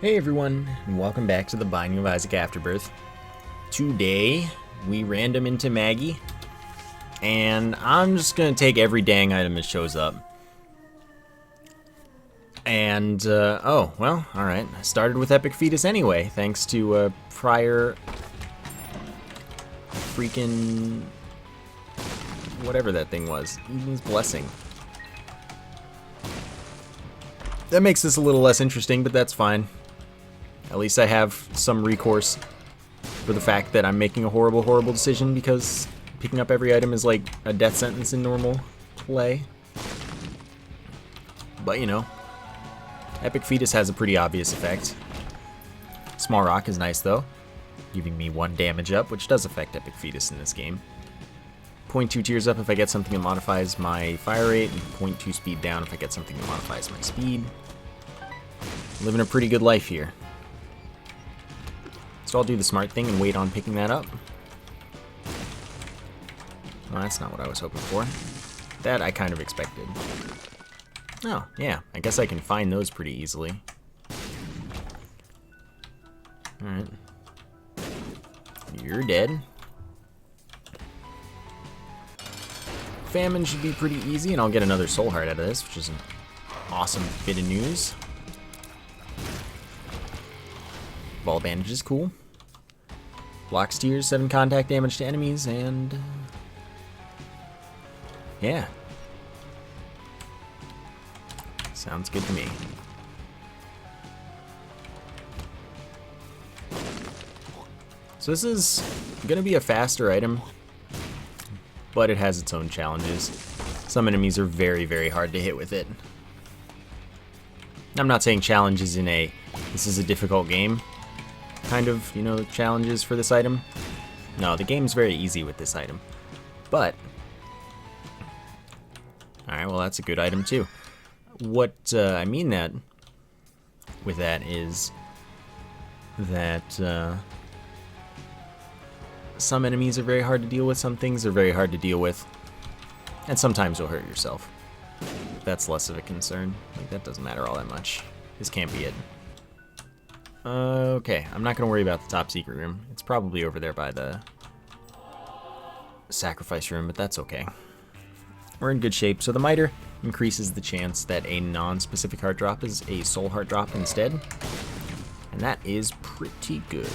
Hey everyone, and welcome back to the Binding of Isaac Afterbirth. Today, we random into Maggie, and I'm just gonna take every dang item that shows up. And, oh, well, alright. I started with Epic Fetus anyway, thanks to, prior... freaking... whatever that thing was. Eden's Blessing. That makes this a little less interesting, but that's fine. At least I have some recourse for the fact that I'm making a horrible, horrible decision because picking up every item is like a death sentence in normal play. But you know, Epic Fetus has a pretty obvious effect. Small Rock is nice though, giving me 1 damage up, which does affect Epic Fetus in this game. 0.2 tears up if I get something that modifies my fire rate, and 0.2 speed down if I get something that modifies my speed. Living a pretty good life here. So I'll do the smart thing and wait on picking that up. Well, that's not what I was hoping for. That I kind of expected. Oh, yeah, I guess I can find those pretty easily. Alright. You're dead. Famine should be pretty easy, and I'll get another soul heart out of this, which is an awesome bit of news. Ball bandage is cool. Blocks tears, 7 contact damage to enemies, and yeah. Sounds good to me. So this is gonna be a faster item, but it has its own challenges. Some enemies are very, very hard to hit with it. I'm not saying challenges in a this is a difficult game kind of, you know, challenges for this item. No, the game's very easy with this item. But alright, well that's a good item too. What I mean that with that is that some enemies are very hard to deal with, some things are very hard to deal with, and sometimes you'll hurt yourself. That's less of a concern. Like, that doesn't matter all that much. This can't be it. Okay, I'm not gonna worry about the top secret room. It's probably over there by the sacrifice room, but that's okay. We're in good shape. So the miter increases the chance that a non-specific heart drop is a soul heart drop instead, and that is pretty good.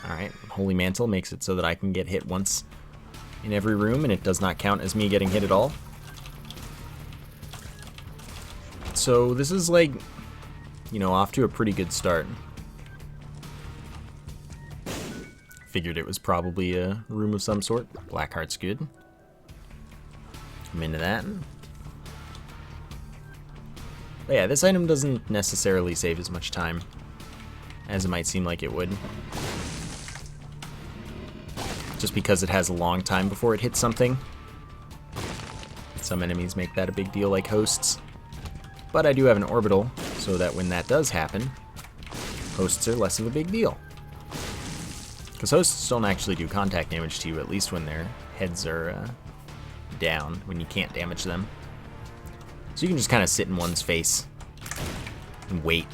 Alright, Holy Mantle makes it so that I can get hit once in every room, and it does not count as me getting hit at all. So this is like, you know, off to a pretty good start. Figured it was probably a room of some sort. Black heart's good. I'm into that. But yeah, this item doesn't necessarily save as much time as it might seem like it would. Just because it has a long time before it hits something. Some enemies make that a big deal, like hosts. But I do have an orbital, so that when that does happen, hosts are less of a big deal. Because hosts don't actually do contact damage to you, at least when their heads are down, when you can't damage them. So you can just kind of sit in one's face and wait.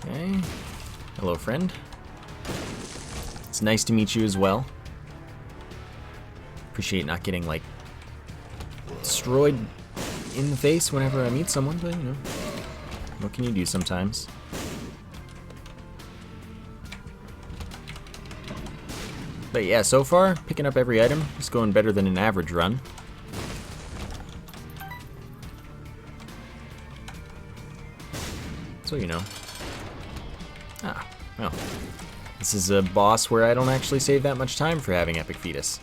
Okay. Hello, friend. It's nice to meet you as well. Appreciate not getting, like, destroyed in the face whenever I meet someone, but, you know, what can you do sometimes? But yeah, so far, picking up every item is going better than an average run. So, you know. Ah, well. This is a boss where I don't actually save that much time for having Epic Fetus.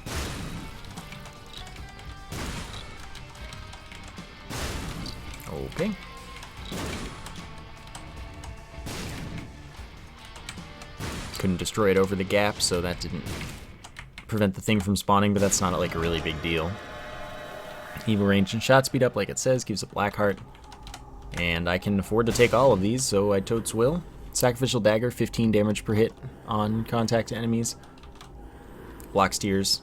Okay. Couldn't destroy it over the gap, so that didn't prevent the thing from spawning, but that's not like a really big deal. Evil range and shot speed up, like it says, gives a black heart. And I can afford to take all of these, so I totes will. Sacrificial dagger, 15 damage per hit on contact enemies. blocks tiers.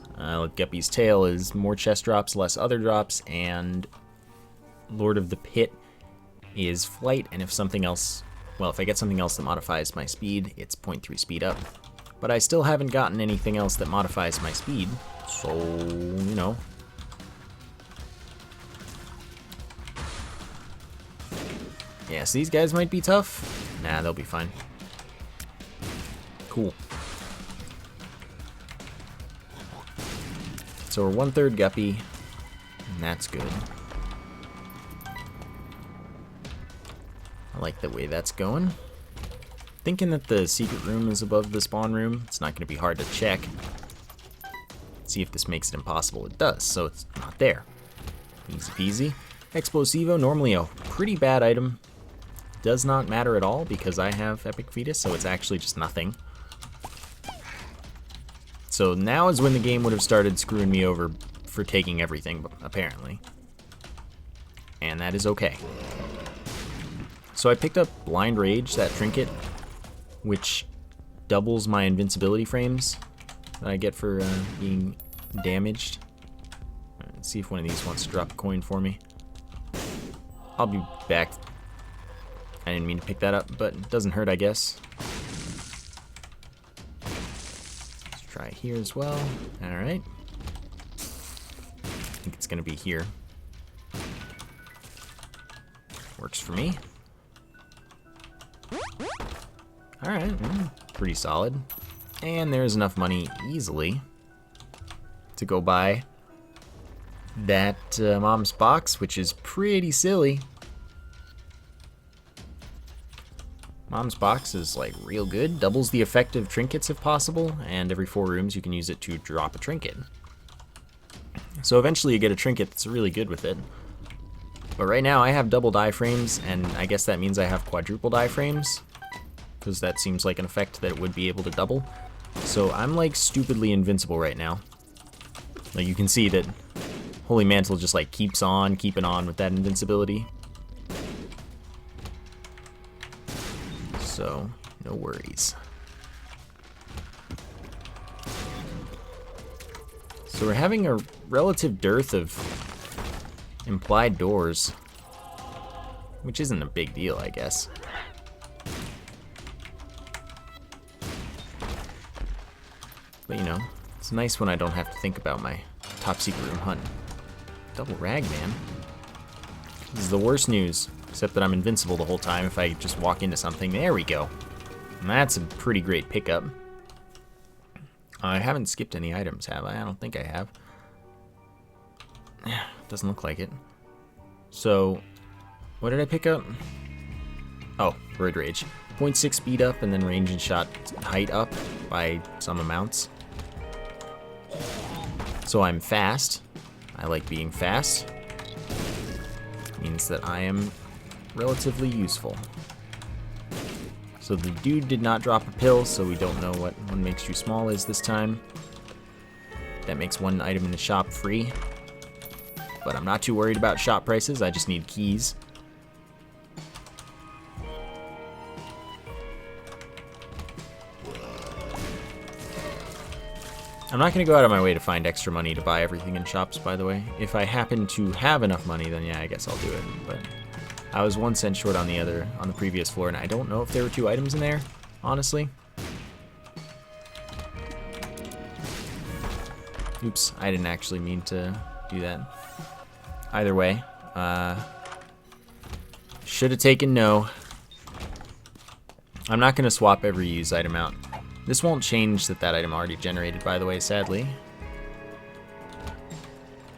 Guppy's Tail is more chest drops, less other drops, and Lord of the Pit is flight, and if something else, well, if I get something else that modifies my speed, it's 0.3 speed up. But I still haven't gotten anything else that modifies my speed, so, you know. Yeah, so these guys might be tough. Nah, they'll be fine. Cool. So we're 1/3 Guppy, and that's good. I like the way that's going. Thinking that the secret room is above the spawn room. It's not going to be hard to check. See if this makes it impossible. It does, so it's not there. Easy peasy. Explosivo, normally a pretty bad item. Does not matter at all because I have Epic Fetus, so it's actually just nothing. So now is when the game would have started screwing me over for taking everything, apparently. And that is okay. So I picked up Blind Rage, that trinket, which doubles my invincibility frames that I get for being damaged. Let's see if one of these wants to drop a coin for me. I'll be back. I didn't mean to pick that up, but it doesn't hurt, I guess. Let's try here as well. Alright. I think it's going to be here. Works for me. Alright, pretty solid. And there's enough money easily to go buy that mom's box, which is pretty silly. Mom's box is like real good, doubles the effect of trinkets if possible, and every 4 rooms you can use it to drop a trinket. So eventually you get a trinket that's really good with it. But right now I have double die frames, and I guess that means I have quadruple die frames, because that seems like an effect that it would be able to double. So I'm like stupidly invincible right now. Like you can see that Holy Mantle just like keeps on keeping on with that invincibility. So no worries. So we're having a relative dearth of implied doors, which isn't a big deal, I guess. But you know, it's nice when I don't have to think about my top secret room hunt. Double rag, man. This is the worst news, except that I'm invincible the whole time if I just walk into something. There we go. And that's a pretty great pickup. I haven't skipped any items, have I? I don't think I have. Doesn't look like it. So, what did I pick up? Oh, Bird Rage. 0.6 speed up and then range and shot height up by some amounts. So I'm fast. I like being fast. Means that I am relatively useful. So the dude did not drop a pill, so we don't know what one makes you small is this time. That makes one item in the shop free. But I'm not too worried about shop prices, I just need keys. I'm not going to go out of my way to find extra money to buy everything in shops, by the way. If I happen to have enough money, then yeah, I guess I'll do it. But I was 1 cent short on the previous floor, and I don't know if there were 2 items in there, honestly. Oops, I didn't actually mean to do that. Either way, should have taken no. I'm not going to swap every used item out. This won't change that item already generated, by the way, sadly.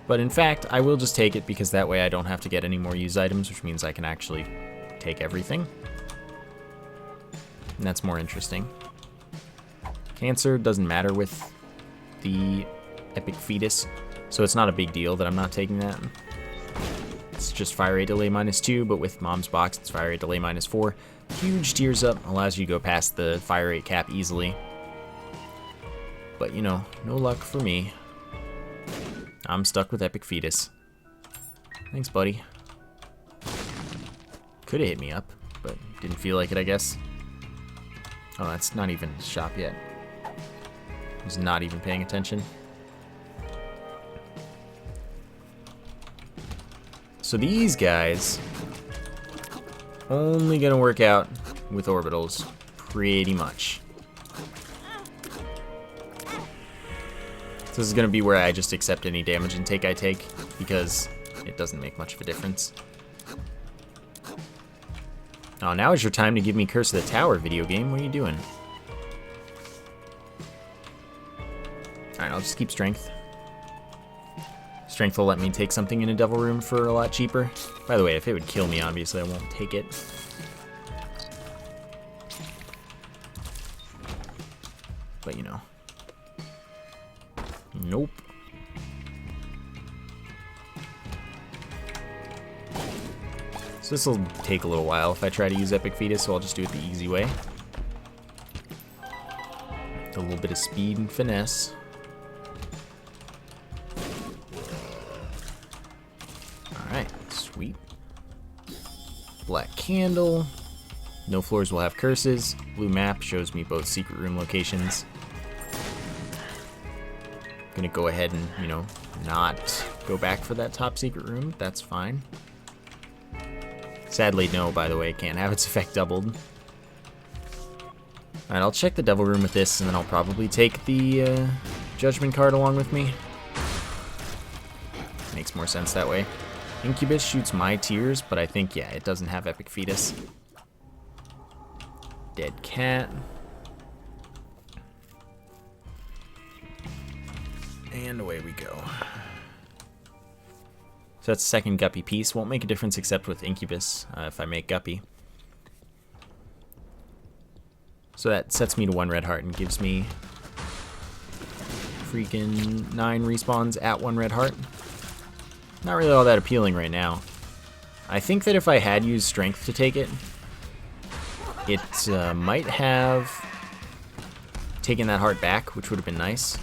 But in fact, I will just take it because that way I don't have to get any more used items, which means I can actually take everything. And that's more interesting. Cancer doesn't matter with the Epic Fetus, so it's not a big deal that I'm not taking that. It's just fire rate delay -2, but with Mom's Box, it's fire rate delay -4. Huge tiers up, allows you to go past the fire rate cap easily. But you know, no luck for me. I'm stuck with Epic Fetus. Thanks, buddy. Could have hit me up, but didn't feel like it, I guess. Oh, that's not even shop yet. He's not even paying attention. So these guys only gonna work out with orbitals, pretty much. So this is gonna be where I just accept any damage intake I take, because it doesn't make much of a difference. Oh, now is your time to give me Curse of the Tower, video game. What are you doing? Alright, I'll just keep Strength. Strength will let me take something in a Devil Room for a lot cheaper. By the way, if it would kill me, obviously I won't take it. But you know. Nope. So this will take a little while if I try to use Epic Fetus, so I'll just do it the easy way. A little bit of speed and finesse. Alright, sweet. Black Candle. No floors will have curses. Blue map shows me both secret room locations. Gonna go ahead and, you know, not go back for that top secret room. That's fine. Sadly, no, by the way, can't have its effect doubled. Alright, I'll check the Devil Room with this, and then I'll probably take the Judgment card along with me. Makes more sense that way. Incubus shoots my tears, but I think, yeah, it doesn't have Epic Fetus. Dead cat. And away we go. So that's the second Guppy piece. Won't make a difference except with Incubus if I make Guppy. So that sets me to 1 red heart and gives me freaking 9 respawns at 1 red heart. Not really all that appealing right now. I think that if I had used Strength to take it, it might have taken that heart back, which would have been nice.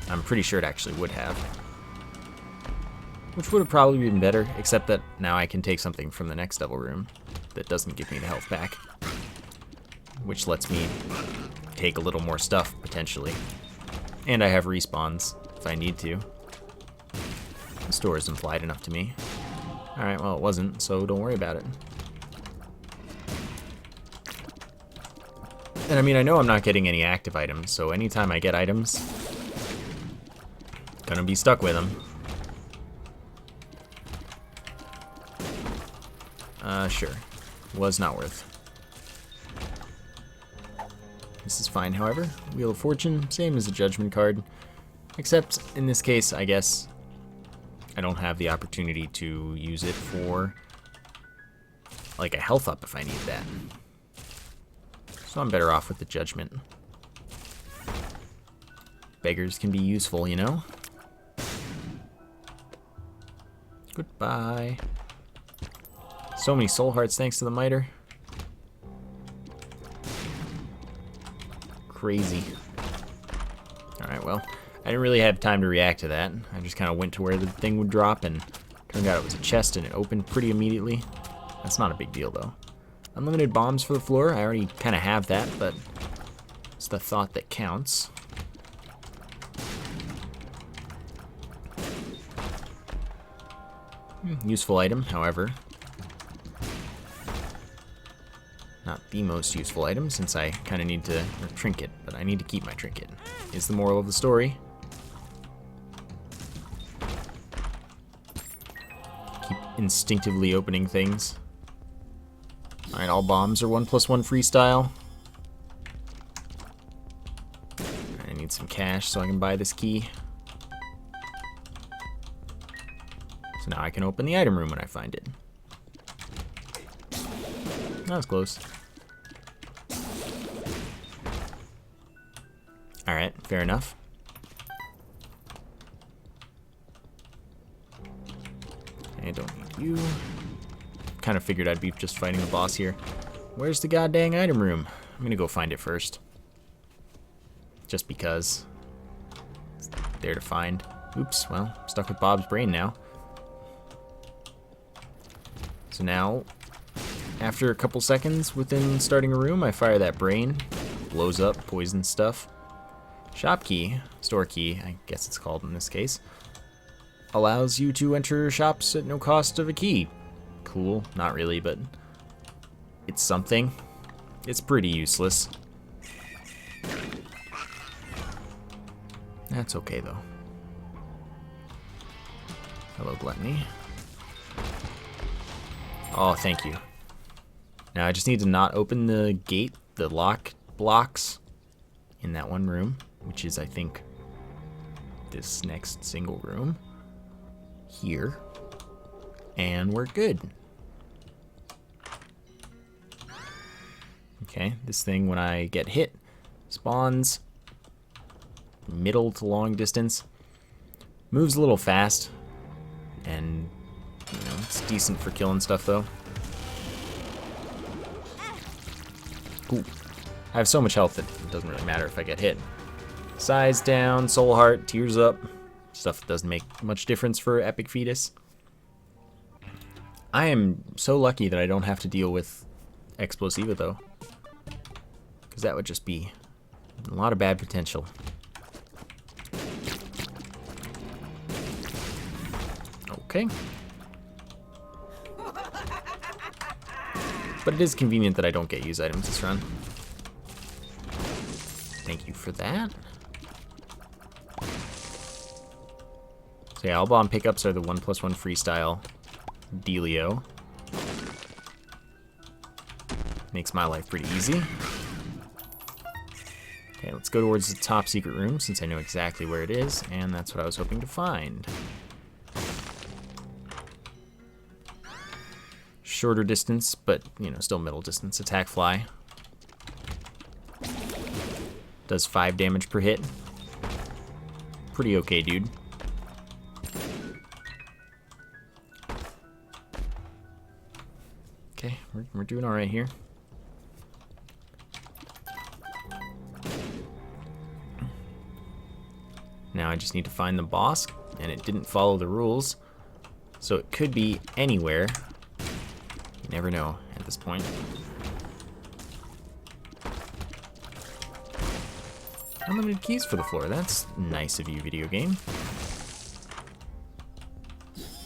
I'm pretty sure it actually would have. Which would have probably been better, except that now I can take something from the next Devil Room that doesn't give me the health back. Which lets me take a little more stuff, potentially. And I have respawns, if I need to. The store is implied enough to me. Alright, well it wasn't, so don't worry about it. And I mean, I know I'm not getting any active items, so anytime I get items, gonna be stuck with them. Sure. Was not worth. This is fine, however. Wheel of Fortune, same as the Judgment card. Except, in this case, I guess, I don't have the opportunity to use it for, like, a health up if I need that. So I'm better off with the Judgment. Beggars can be useful, you know? Goodbye. So many soul hearts thanks to the miter. Crazy. Alright, well, I didn't really have time to react to that. I just kind of went to where the thing would drop, and turned out it was a chest, and it opened pretty immediately. That's not a big deal, though. Unlimited bombs for the floor. I already kind of have that, but it's the thought that counts. Useful item, however. Not the most useful item, since I kind of need to... or trinket, but I need to keep my trinket. Is the moral of the story. Keep instinctively opening things. Alright, all bombs are 1+1 freestyle. I need some cash so I can buy this key. So now I can open the item room when I find it. That was close. Alright, fair enough. I don't need you. Kind of figured I'd be just fighting the boss here. Where's the goddamn item room? I'm gonna go find it first. Just because. It's there to find. Oops, well, I'm stuck with Bob's brain now. So now, after a couple seconds within starting a room, I fire that brain. blows up poison stuff. Shop key, store key, I guess it's called in this case, allows you to enter shops at no cost of a key. Cool, not really, but it's something. It's pretty useless. That's okay though. Hello, Gluttony. Oh, thank you. Now I just need to not open the gate, the lock blocks in that one room, which is, I think, this next single room here. And we're good. Okay, this thing, when I get hit, spawns middle to long distance. Moves a little fast, and you know, it's decent for killing stuff though. Ooh, I have so much health that it doesn't really matter if I get hit. Size down, soul heart, tears up. Stuff that doesn't make much difference for Epic Fetus. I am so lucky that I don't have to deal with Explosiva though, because that would just be a lot of bad potential. Okay. But it is convenient that I don't get use items this run. Thank you for that. So yeah, all bomb pickups are the 1+1 freestyle dealio. Makes my life pretty easy. Okay, let's go towards the top secret room since I know exactly where it is, and that's what I was hoping to find. Shorter distance, but you know, still middle distance. Attack fly. Does 5 damage per hit. Pretty okay, dude. Okay, we're doing all right here. Now I just need to find the boss, and it didn't follow the rules, so it could be anywhere. You never know at this point. Unlimited keys for the floor. That's nice of you, video game.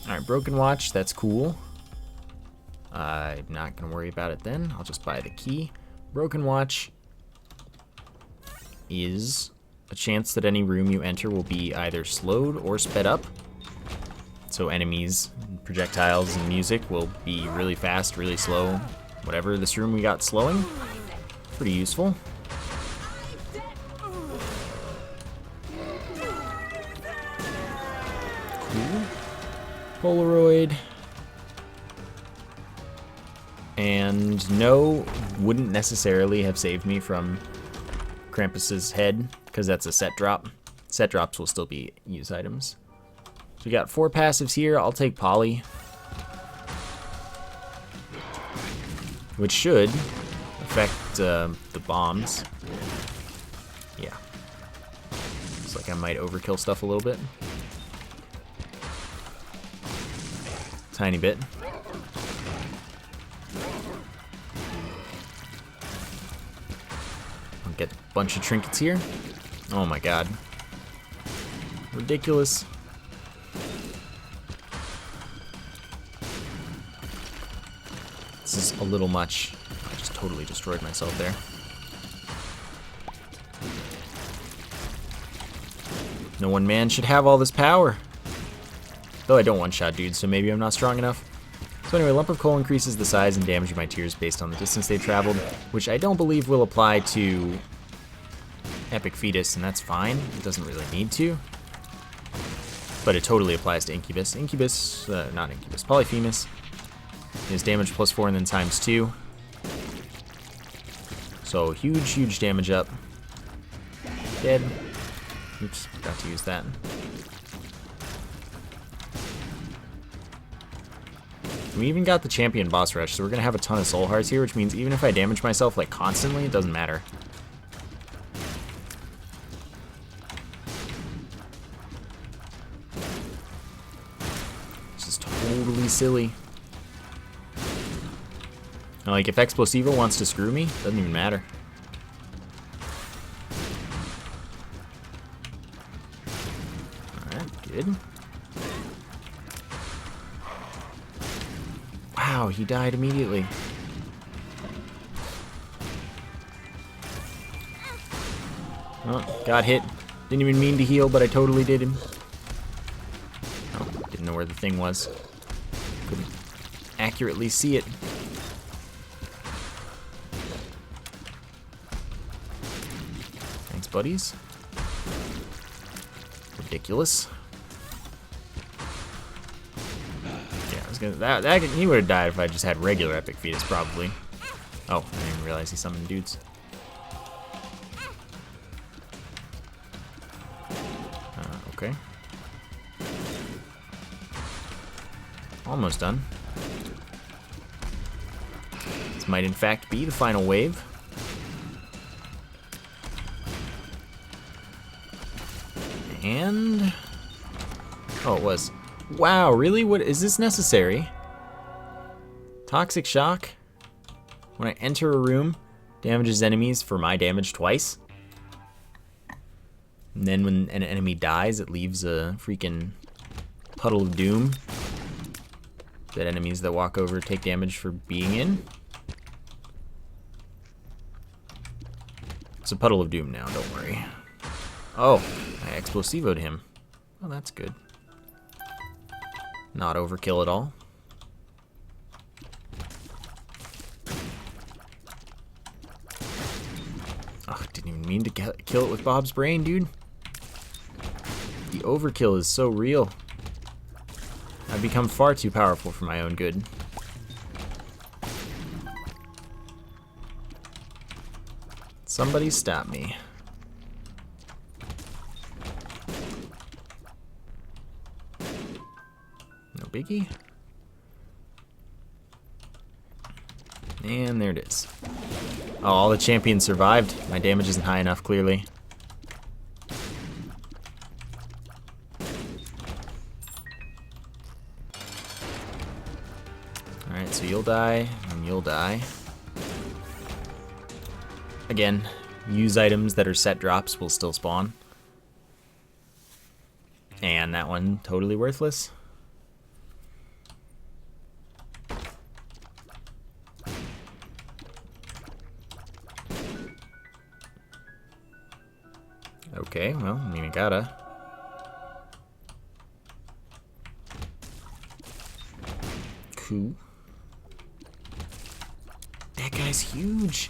Alright, broken watch. That's cool. I'm not going to worry about it then. I'll just buy the key. Broken watch is a chance that any room you enter will be either slowed or sped up. So enemies, projectiles, and music will be really fast, really slow. Whatever this room we got slowing. Pretty useful. Cool. Polaroid. And no, wouldn't necessarily have saved me from Krampus's head, because that's a set drop. Set drops will still be use items. So we got 4 passives here. I'll take Poly, which should affect the bombs. Yeah. Looks like I might overkill stuff a little bit. Tiny bit. I'll get a bunch of trinkets here. Oh my god. Ridiculous. This is a little much. I just totally destroyed myself there. No one man should have all this power. Though I don't one-shot dudes, so maybe I'm not strong enough. So anyway, lump of coal increases the size and damage of my tears based on the distance they've traveled, which I don't believe will apply to Epic Fetus, and that's fine. It doesn't really need to. But it totally applies to Incubus. Not Incubus, Polyphemus. Is damage +4 and then ×2. So huge, huge damage up. Dead. Oops, forgot to use that. We even got the champion boss rush, so we're gonna have a ton of soul hearts here, which means even if I damage myself like constantly, it doesn't matter. This is totally silly. Like, if Explosiva wants to screw me, doesn't even matter. Alright, good. Wow, he died immediately. Oh, got hit. Didn't even mean to heal, but I totally did him. Oh, didn't know where the thing was. Couldn't accurately see it. Thanks, buddies. Ridiculous. Yeah, I was gonna. He would have died if I just had regular Epic Fetus, probably. Oh, I didn't even realize he summoned dudes. Okay. Almost done. This might in fact be the final wave. And... oh, it was. Wow, really? What is this necessary? Toxic Shock. When I enter a room, damages enemies for my damage twice. And then when an enemy dies, it leaves a freaking puddle of doom that enemies that walk over take damage for being in. It's a puddle of doom now, don't worry. Oh, I explosivoed him. Oh, that's good. Not overkill at all. Oh, didn't even mean to kill it with Bob's brain, dude. The overkill is so real. I've become far too powerful for my own good. Somebody stop me. No biggie. And there it is. Oh, all the champions survived. My damage isn't high enough, clearly. Alright, so you'll die, and you'll die. Again, use items that are set drops will still spawn. And that one, totally worthless. Okay, well, I mean, I gotta. Cool. That guy's huge.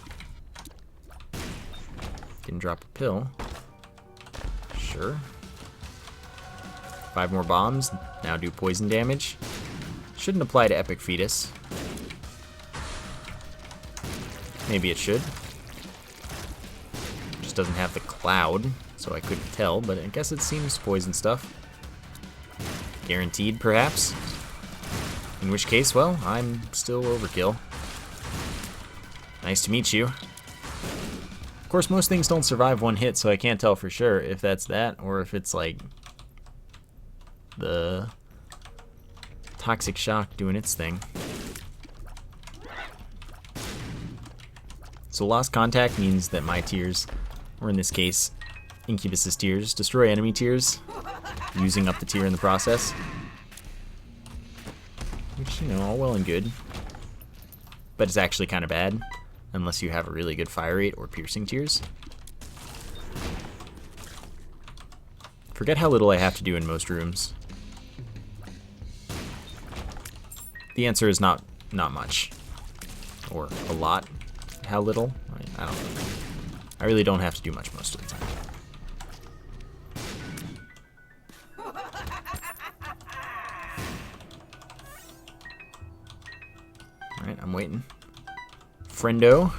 Didn't drop a pill. Sure. 5 more bombs. Now do poison damage. Shouldn't apply to Epic Fetus. Maybe it should. Just doesn't have the cloud, so I couldn't tell, but I guess it seems poison stuff. Guaranteed, perhaps? In which case, well, I'm still overkill. Nice to meet you. Of course, most things don't survive one hit, so I can't tell for sure if that's that, or if it's like the Toxic Shock doing its thing. So lost contact means that my tears, or in this case, Incubus's tears, destroy enemy tears, using up the tear in the process. Which, you know, all well and good. But it's actually kind of bad, unless you have a really good fire rate or piercing tears. Forget how little I have to do in most rooms. The answer is not much. Or a lot. How little? I don't know. I really don't have to do much most of the time. Alright, I'm waiting. Friendo.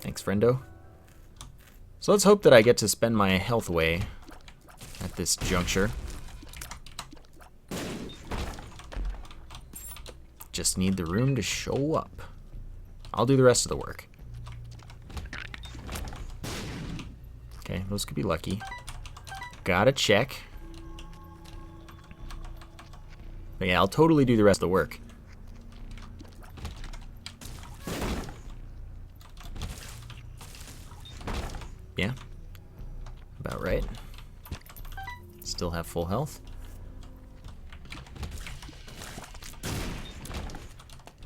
Thanks, friendo. So let's hope that I get to spend my health away at this juncture. Just need the room to show up. I'll do the rest of the work. Okay, those could be lucky. Gotta check. But yeah, I'll totally do the rest of the work. Yeah, about right. Still have full health.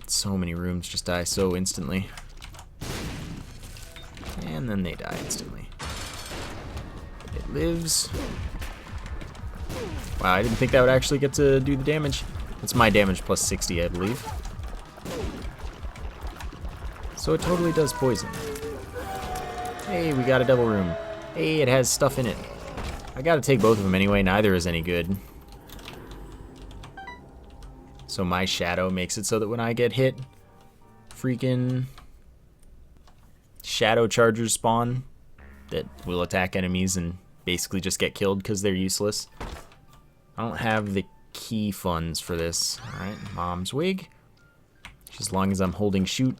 So many rooms just die so instantly. And then they die instantly. It lives. Wow, I didn't think that would actually get to do the damage. It's my damage plus 60, I believe. So it totally does poison. Hey, we got a double room. Hey, it has stuff in it. I gotta take both of them anyway, neither is any good. So my shadow makes it so that when I get hit, freaking shadow chargers spawn that will attack enemies and basically just get killed because they're useless. I don't have the key funds for this. Alright, mom's wig. As long as I'm holding shoot,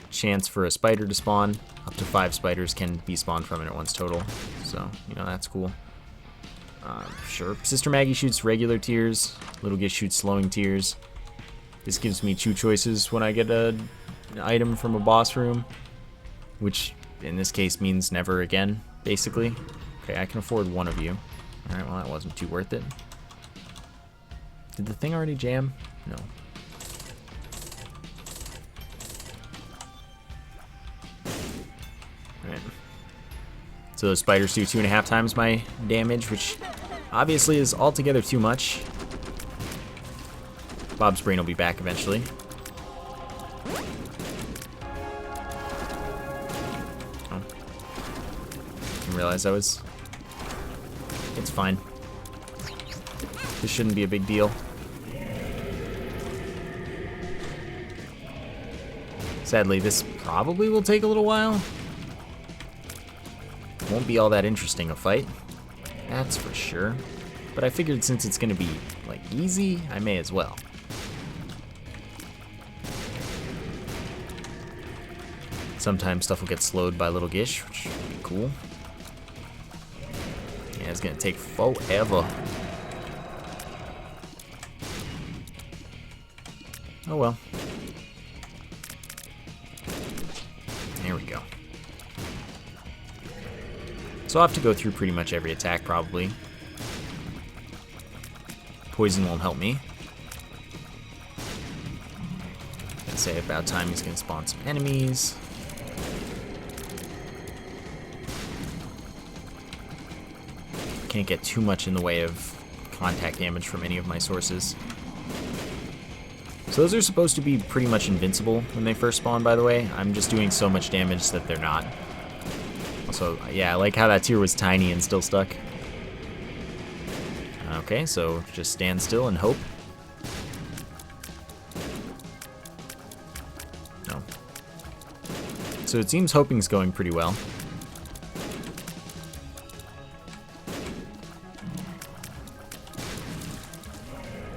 chance for a spider to spawn. Up to 5 spiders can be spawned from it at once total. So, you know, that's cool. Sure. Sister Maggie shoots regular tears. Little Gish shoots slowing tears. This gives me 2 choices when I get an item from a boss room, which in this case means never again, basically. Okay, I can afford one of you. Alright, well that wasn't too worth it. Did the thing already jam? No. Alright. So those spiders do 2.5 times my damage, which obviously is altogether too much. Bob's brain will be back eventually. Oh. Didn't realize I was... It's fine. This shouldn't be a big deal. Sadly, this probably will take a little while. Won't be all that interesting a fight, that's for sure. But I figured since it's gonna be, like, easy, I may as well. Sometimes stuff will get slowed by Little Gish, which would be cool. Yeah, it's gonna take forever. Oh well. There we go. So I'll have to go through pretty much every attack, probably. Poison won't help me. I'd say about time he's gonna spawn some enemies. Can't get too much in the way of contact damage from any of my sources. So those are supposed to be pretty much invincible when they first spawn, by the way. I'm just doing so much damage that they're not. Also, yeah, I like how that tier was tiny and still stuck. Okay, so just stand still and hope. No. So it seems hoping's going pretty well.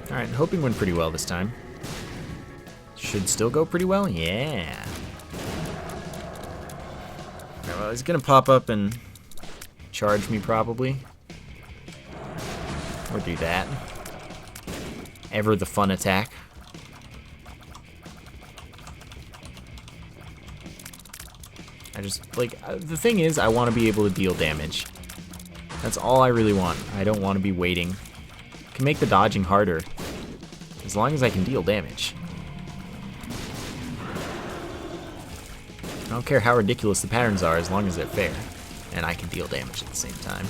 Alright, hoping went pretty well this time. Should still go pretty well? Yeah. Alright, well, he's gonna pop up and charge me probably. Or do that. Ever the fun attack. I just, like, the thing is, I want to be able to deal damage. That's all I really want. I don't want to be waiting. I can make the dodging harder, as long as I can deal damage. I don't care how ridiculous the patterns are, as long as they're fair. And I can deal damage at the same time.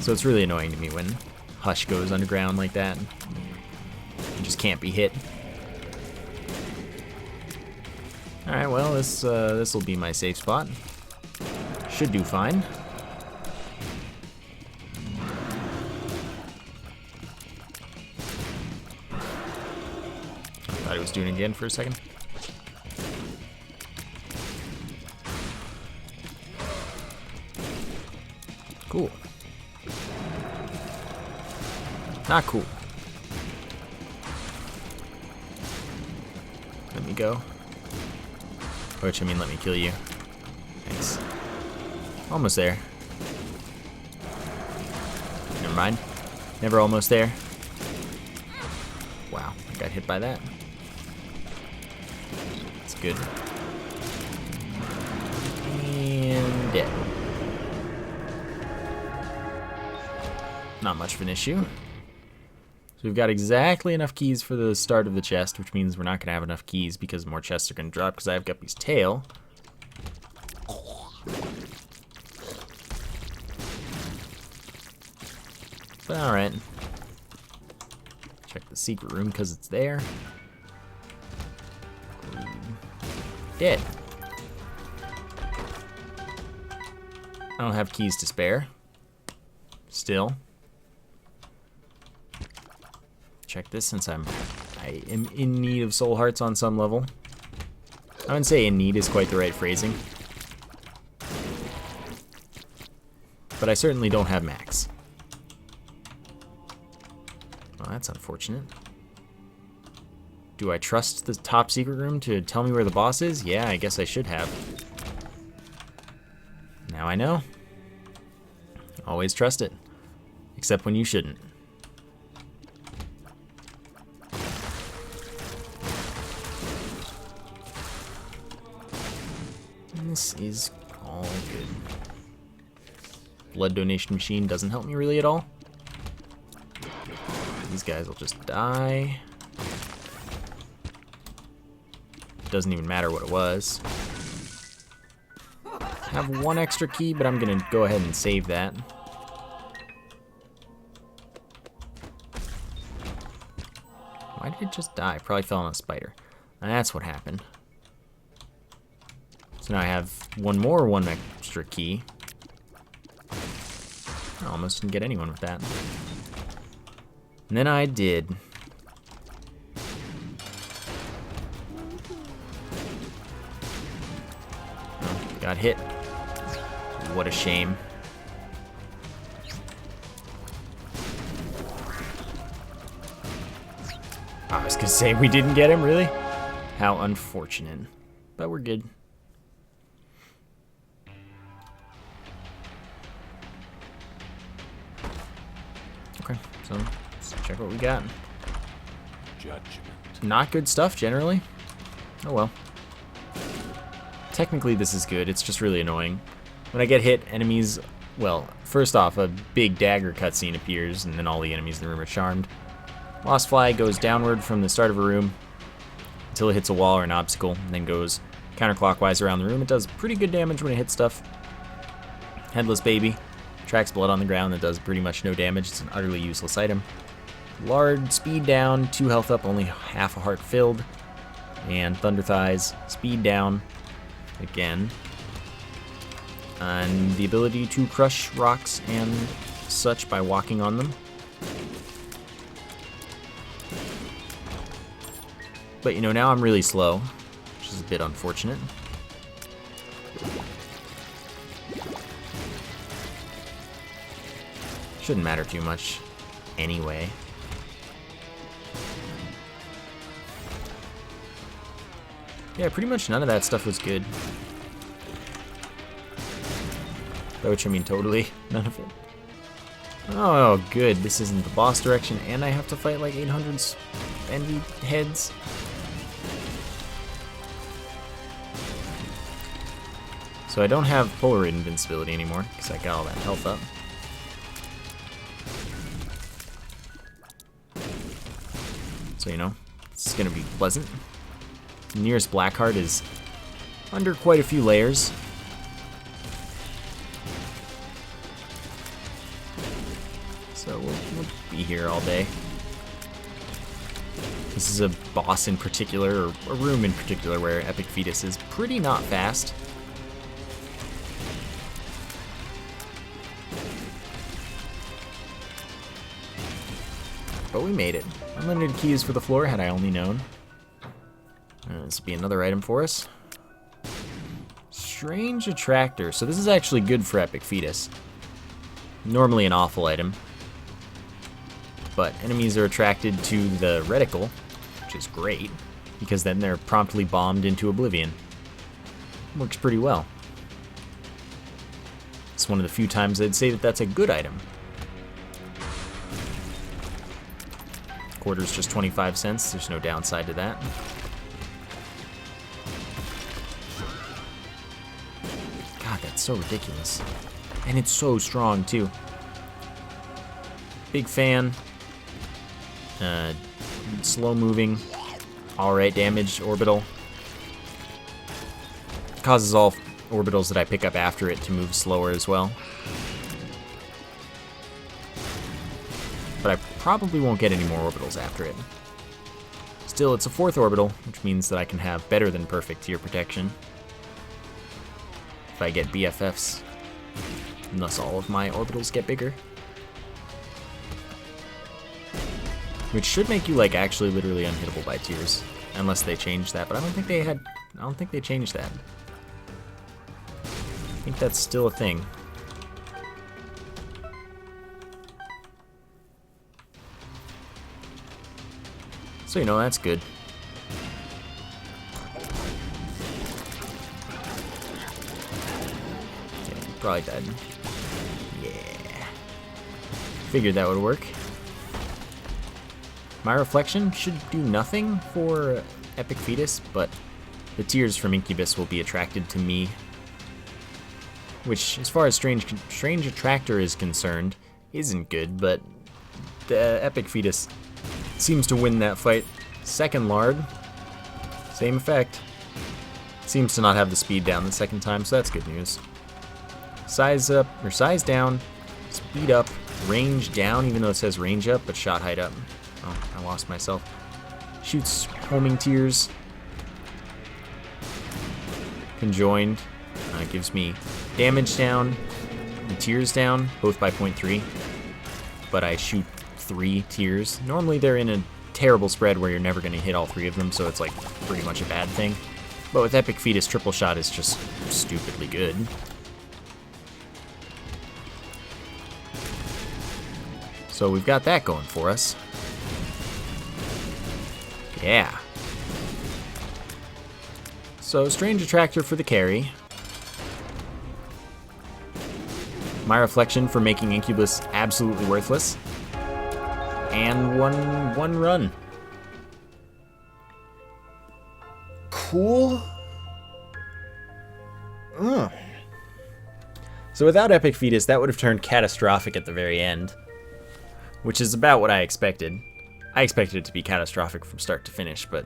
So it's really annoying to me when Hush goes underground like that. You just can't be hit. Alright, well, this will be my safe spot. Should do fine. I thought he was doing it again for a second. Cool. Not cool. Let me go. Which, I mean, let me kill you. Thanks. Almost there. Never mind. Never almost there. Wow, I got hit by that. That's good. And Dead. Not much of an issue. So we've got exactly enough keys for the start of the chest, which means we're not going to have enough keys because more chests are going to drop because I have Guppy's tail. But alright. Check the secret room because it's there. Dead. I don't have keys to spare. Still. Check this since I am in need of soul hearts on some level. I wouldn't say in need is quite the right phrasing. But I certainly don't have max. Well, that's unfortunate. Do I trust the top secret room to tell me where the boss is? Yeah, I guess I should have. Now I know. Always trust it. Except when you shouldn't. This is all good. Blood donation machine doesn't help me really at all. These guys will just die. Doesn't even matter what it was. Have one extra key, but I'm gonna go ahead and save that. Why did it just die? Probably fell on a spider. And that's what happened. So now I have one extra key. I almost didn't get anyone with that. And then I did. Oh, got hit. What a shame. I was gonna say we didn't get him, really? How unfortunate. But we're good. Okay, so let's check what we got. Judgment. Not good stuff, generally. Oh well. Technically this is good, it's just really annoying. When I get hit, enemies, well, first off, a big dagger cutscene appears, and then all the enemies in the room are charmed. Lost Fly goes downward from the start of a room until it hits a wall or an obstacle, and then goes counterclockwise around the room. It does pretty good damage when it hits stuff. Headless Baby tracks blood on the ground that does pretty much no damage. It's an utterly useless item. Lard, speed down, 2 health up, only half a heart filled. And Thunder Thighs, speed down again. And the ability to crush rocks and such by walking on them. But you know, now I'm really slow, which is a bit unfortunate. Shouldn't matter too much anyway. Yeah, pretty much none of that stuff was good. By which I mean totally none of it. Oh, good. This isn't the boss direction, and I have to fight like 800 envy heads. So I don't have Polaroid invincibility anymore, because I got all that health up. So, you know, it's going to be pleasant. The nearest Blackheart is under quite a few layers. So we'll be here all day. This is a boss in particular, or a room in particular, where Epic Fetus is pretty not fast. But we made it. Unlimited keys for the floor, had I only known. This will be another item for us. Strange Attractor. So this is actually good for Epic Fetus. Normally an awful item. But enemies are attracted to the reticle, which is great, because then they're promptly bombed into oblivion. Works pretty well. It's one of the few times I'd say that that's a good item. Quarter's just 25 cents, there's no downside to that. God, that It's so ridiculous. And it's so strong, too. Big fan. Slow moving. Alright, damage orbital. Causes all orbitals that I pick up after it to move slower as well. But I probably won't get any more orbitals after it. Still, it's a 4th orbital, which means that I can have better than perfect tier protection. If I get BFFs, and thus all of my orbitals get bigger. Which should make you, like, actually literally unhittable by tiers. Unless they change that, but I don't think they changed that. I think that's still a thing. So, you know, that's good. Okay, probably died. Yeah. Figured that would work. My reflection should do nothing for Epic Fetus, but the tears from Incubus will be attracted to me. Which, as far as Strange Attractor is concerned, isn't good, but the Epic Fetus seems to win that fight. 2nd Lard, same effect. Seems to not have the speed down the 2nd time, so that's good news. Size up, or size down, speed up, range down, even though it says range up, but shot height up. Oh, I lost myself. Shoots homing tears. Conjoined. Gives me damage down and tears down, both by 0.3. But I shoot 3 tears. Normally they're in a terrible spread where you're never going to hit all 3 of them, so it's like pretty much a bad thing. But with Epic Fetus, triple shot is just stupidly good. So we've got that going for us. Yeah. So Strange Attractor for the carry. My reflection for making Incubus absolutely worthless. And one run. Cool. So without Epic Fetus, that would have turned catastrophic at the very end. Which is about what I expected. I expected it to be catastrophic from start to finish, but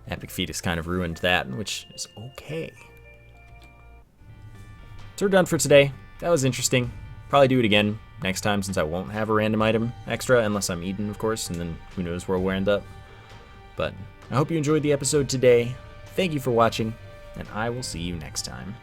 Epic Fetus kind of ruined that, which is okay. So we're done for today. That was interesting. Probably do it again next time since I won't have a random item extra, unless I'm Eden, of course, and then who knows where we'll end up. But I hope you enjoyed the episode today. Thank you for watching, and I will see you next time.